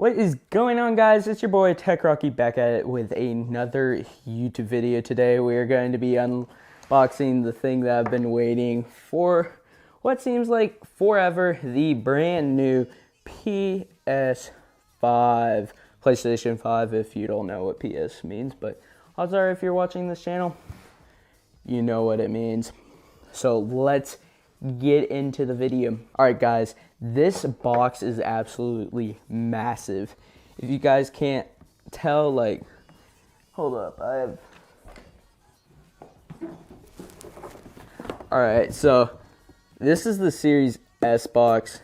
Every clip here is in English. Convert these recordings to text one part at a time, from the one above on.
What is going on, guys? It's your boy Tech Rocky back at it with another YouTube video. Today we are going to be unboxing the thing that I've been waiting for what seems like forever, the brand new PS5, PlayStation 5 if you don't know what PS means, but odds are if you're watching this channel, you know what it means. So let's get into the video. Alright guys, this box is absolutely massive. If you guys can't tell, like, hold up, Alright, so this is the Series S box.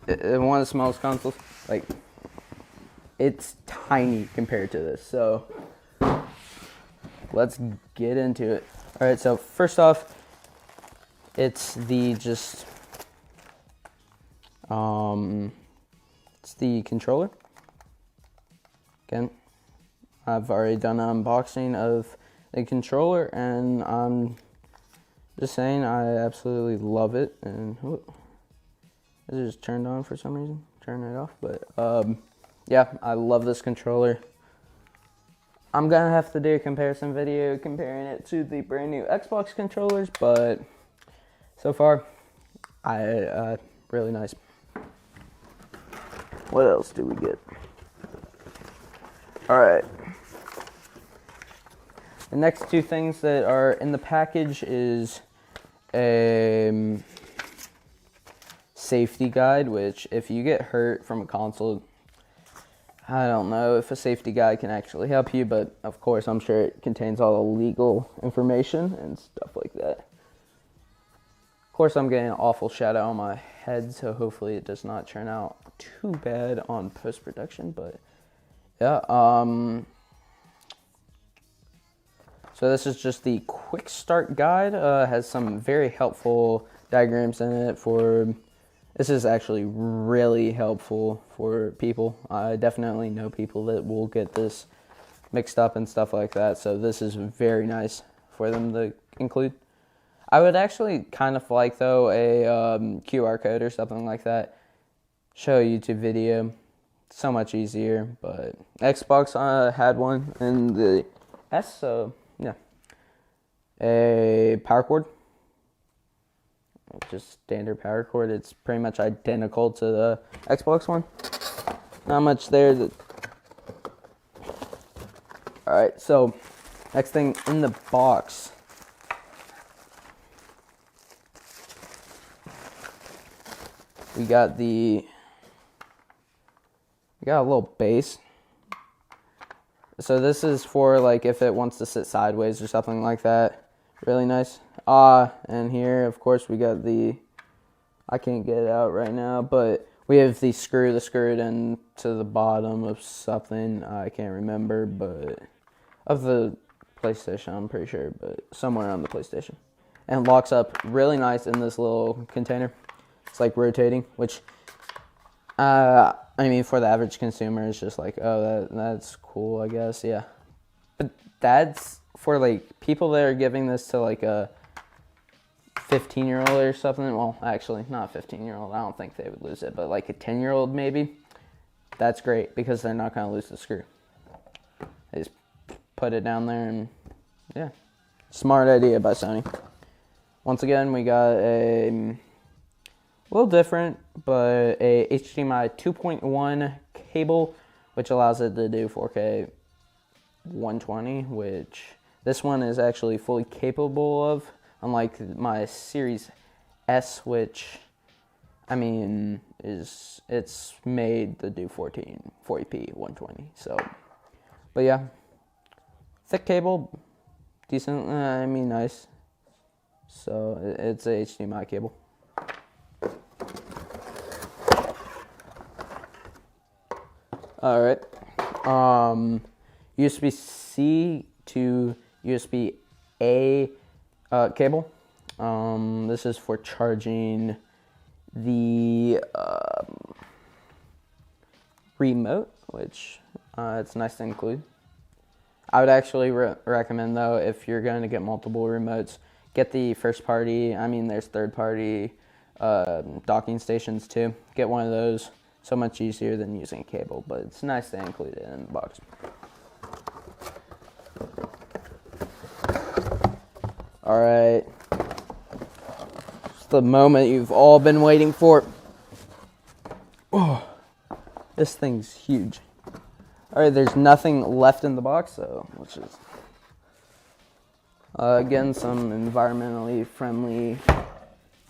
One of the smallest consoles. Like, it's tiny compared to this. So let's get into it. Alright, so first off, it's the it's the controller. Again, I've already done an unboxing of the controller, and I'm just saying I absolutely love it. And it just turned on for some reason. Turn it off, but yeah, I love this controller. I'm gonna have to do a comparison video comparing it to the brand new Xbox controllers, but so far, really nice. What else do we get? Alright. The next two things that are in the package is a safety guide, which if you get hurt from a console, I don't know if a safety guide can actually help you, but of course I'm sure it contains all the legal information and stuff like that. Of course, I'm getting an awful shadow on my head, so hopefully it does not turn out too bad on post-production, but yeah. So this is just the quick start guide. Has some very helpful diagrams in it this is actually really helpful for people. I definitely know people that will get this mixed up and stuff like that, so this is very nice for them to include. I would actually kind of like, though, a QR code or something like that. Show a YouTube video. So much easier, but Xbox had one in the S, so yeah. A power cord. Just standard power cord. It's pretty much identical to the Xbox one. Not much there. Alright, so next thing in the box. We got a little base. So this is for, like, if it wants to sit sideways or something like that. Really nice. And here, of course, we got I can't get it out right now, but we have the screw it in to the bottom of something. I can't remember, but of the PlayStation, I'm pretty sure, but somewhere on the PlayStation. And it locks up really nice in this little container. It's like rotating, which, I mean, for the average consumer, it's just like, oh, that's cool, I guess, yeah. But that's for, like, people that are giving this to, like, a 15-year-old or something. Well, actually, not a 15-year-old. I don't think they would lose it, but, like, a 10-year-old maybe. That's great, because they're not going to lose the screw. They just put it down there, and, yeah. Smart idea by Sony. Once again, we got a little different, but a HDMI 2.1 cable, which allows it to do 4K 120, which this one is actually fully capable of, unlike my Series S, which, I mean, it's made to do 40p 120. So, but yeah, thick cable, decent. I mean, nice. So it's a HDMI cable. Alright, USB-C to USB-A cable. This is for charging the remote, which it's nice to include. I would actually recommend, though, if you're going to get multiple remotes, get the first party. I mean, there's third party docking stations too. Get one of those. so much easier than using a cable, but it's nice to include it in the box. All right, it's the moment you've all been waiting for. Oh, this thing's huge. All right, there's nothing left in the box, so let's just again, some environmentally friendly.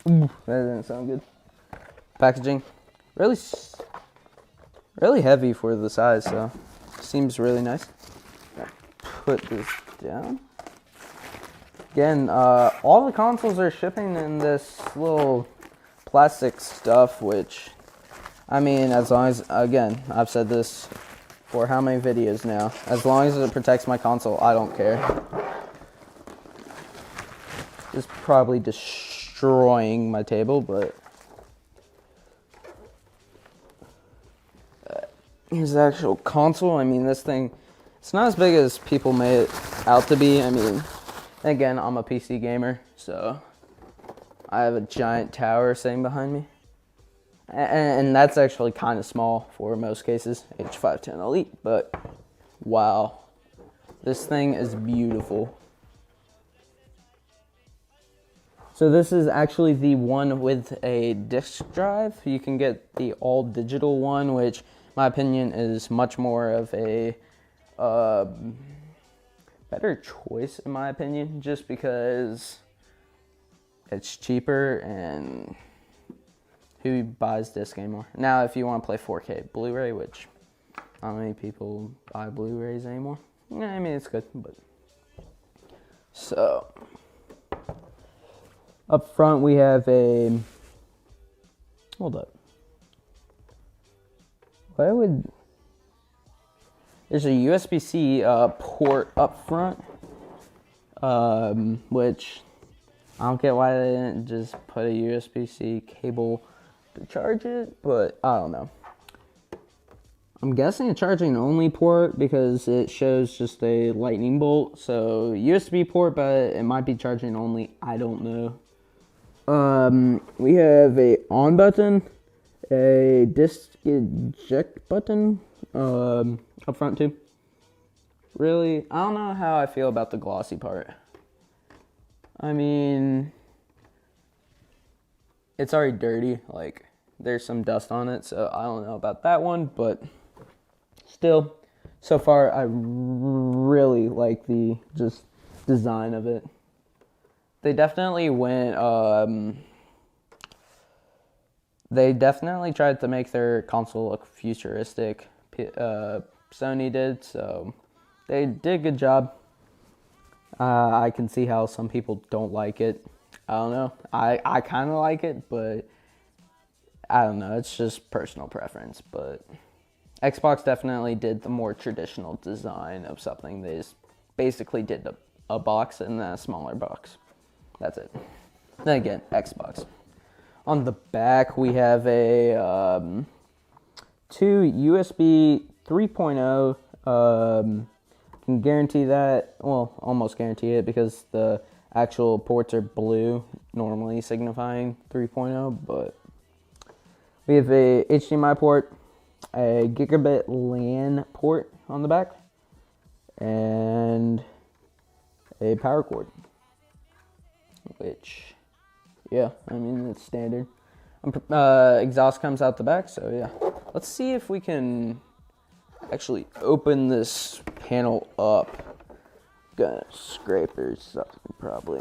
Ooh, that didn't sound good. Packaging, really heavy for the size, so seems really nice. Put this down. Again, all the consoles are shipping in this little plastic stuff, which, I mean, as long as, again, I've said this for how many videos now, as long as it protects my console, I don't care. It's probably destroying my table, but here's the actual console. I mean, this thing, it's not as big as people made it out to be. I mean, again, I'm a PC gamer, so I have a giant tower sitting behind me. And that's actually kind of small for most cases, H510 Elite, but wow, this thing is beautiful. So this is actually the one with a disc drive. You can get the all digital one, which in my opinion is much more of a better choice in my opinion, just because it's cheaper and who buys disc anymore? Now, if you want to play 4K Blu-ray, which not many people buy Blu-rays anymore. Yeah, I mean, it's good, but so up front we have a, hold up. There's a USB-C port up front, which I don't get why they didn't just put a USB-C cable to charge it, but I don't know. I'm guessing a charging only port because it shows just a lightning bolt. So USB port, but it might be charging only. I don't know. We have a on button, a disc eject button, up front too. Really, I don't know how I feel about the glossy part. I mean, it's already dirty, like there's some dust on it, so I don't know about that one, but still, so far I really like the just design of it. They definitely went, they definitely tried to make their console look futuristic, Sony did, so they did a good job. I can see how some people don't like it. I don't know. I kind of like it, but I don't know. It's just personal preference. But Xbox definitely did the more traditional design of something. They just basically did a box and then a smaller box. That's it. Then again, Xbox. On the back, we have a two USB 3.0. Can guarantee that, well, almost guarantee it because the actual ports are blue, normally signifying 3.0, but we have a HDMI port, a gigabit LAN port on the back, and a power cord, which, yeah, I mean, it's standard. Exhaust comes out the back, so yeah. Let's see if we can actually open this panel up. Gonna scrape or something probably.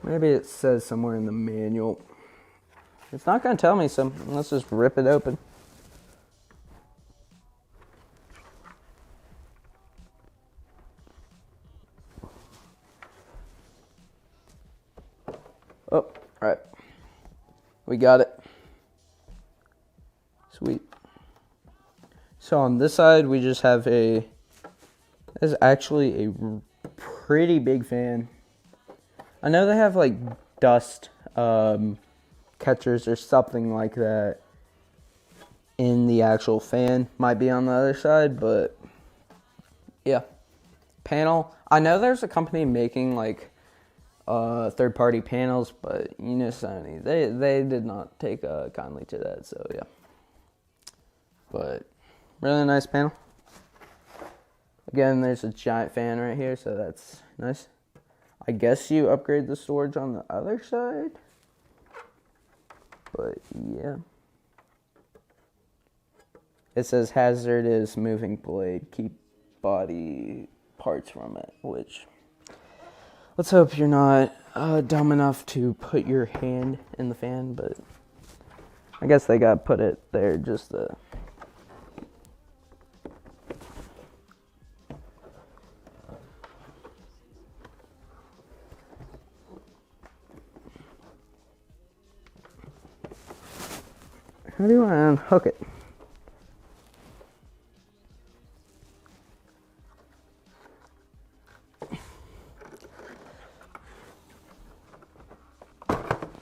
Maybe it says somewhere in the manual. It's not gonna tell me, so let's just rip it open. Oh, all right. We got it. Sweet. So on this side, we just have this is actually a pretty big fan. I know they have like dust catchers or something like that in the actual fan. Might be on the other side, but yeah. Panel. I know there's a company making like third-party panels, but you know Sony, they did not take kindly to that, so yeah. But really nice panel. Again, there's a giant fan right here, so that's nice. I guess you upgrade the storage on the other side, but yeah. It says hazardous moving blade, keep body parts from it, which, let's hope you're not dumb enough to put your hand in the fan, but I guess they got put it there just to... How do I unhook it?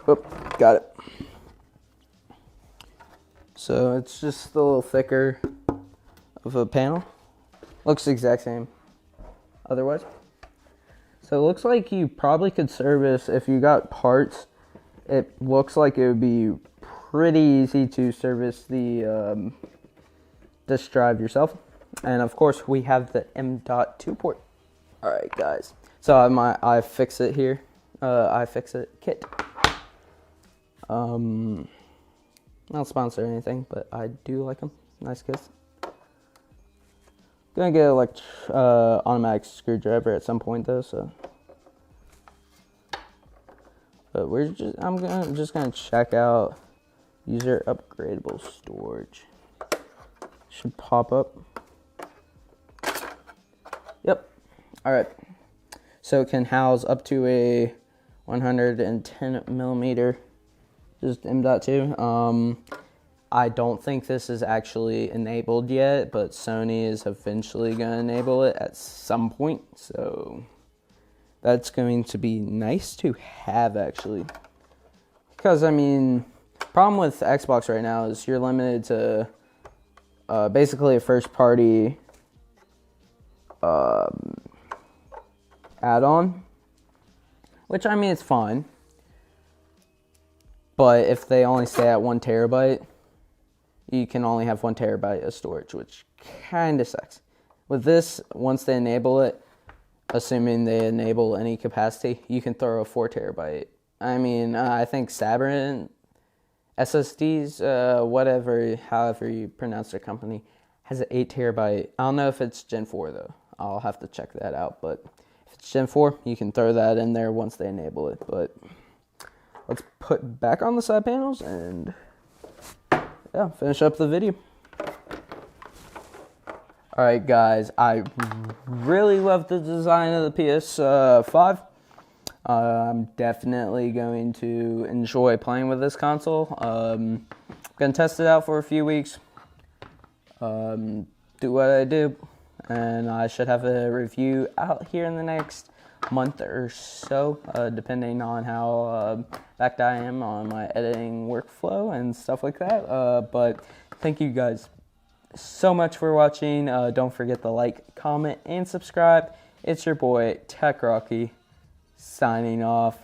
Oop, got it. So it's just a little thicker of a panel. Looks the exact same otherwise. So it looks like you probably could service, if you got parts, it looks like it would be pretty easy to service the disk drive yourself. And of course we have the M.2 port. Alright guys, so I have my iFixit here, iFixit kit. Not sponsor or anything, but I do like them. Nice kits. Gonna get an automatic screwdriver at some point though, so. But I'm just gonna check out user upgradable storage. Should pop up. Yep. Alright. So it can house up to a 110 millimeter, just M.2. I don't think this is actually enabled yet, but Sony is eventually going to enable it at some point. So that's going to be nice to have, actually. Because, I mean, problem with Xbox right now is you're limited to basically a first-party add-on, which, I mean, it's fine. But if they only stay at 1 terabyte, you can only have 1 terabyte of storage, which kind of sucks. With this, once they enable it, assuming they enable any capacity, you can throw a 4 terabyte. I mean, I think Sabrent SSDs, whatever, however you pronounce their company, has an 8 terabyte. I don't know if it's Gen 4 though. I'll have to check that out. But if it's Gen 4, you can throw that in there once they enable it. But let's put back on the side panels and yeah, finish up the video. Alright guys, I really love the design of the PS5. I'm definitely going to enjoy playing with this console. I'm going to test it out for a few weeks, do what I do, and I should have a review out here in the next month or so, depending on how backed I am on my editing workflow and stuff like that. But thank you guys so much for watching. Don't forget to like, comment, and subscribe. It's your boy Tech Rocky signing off.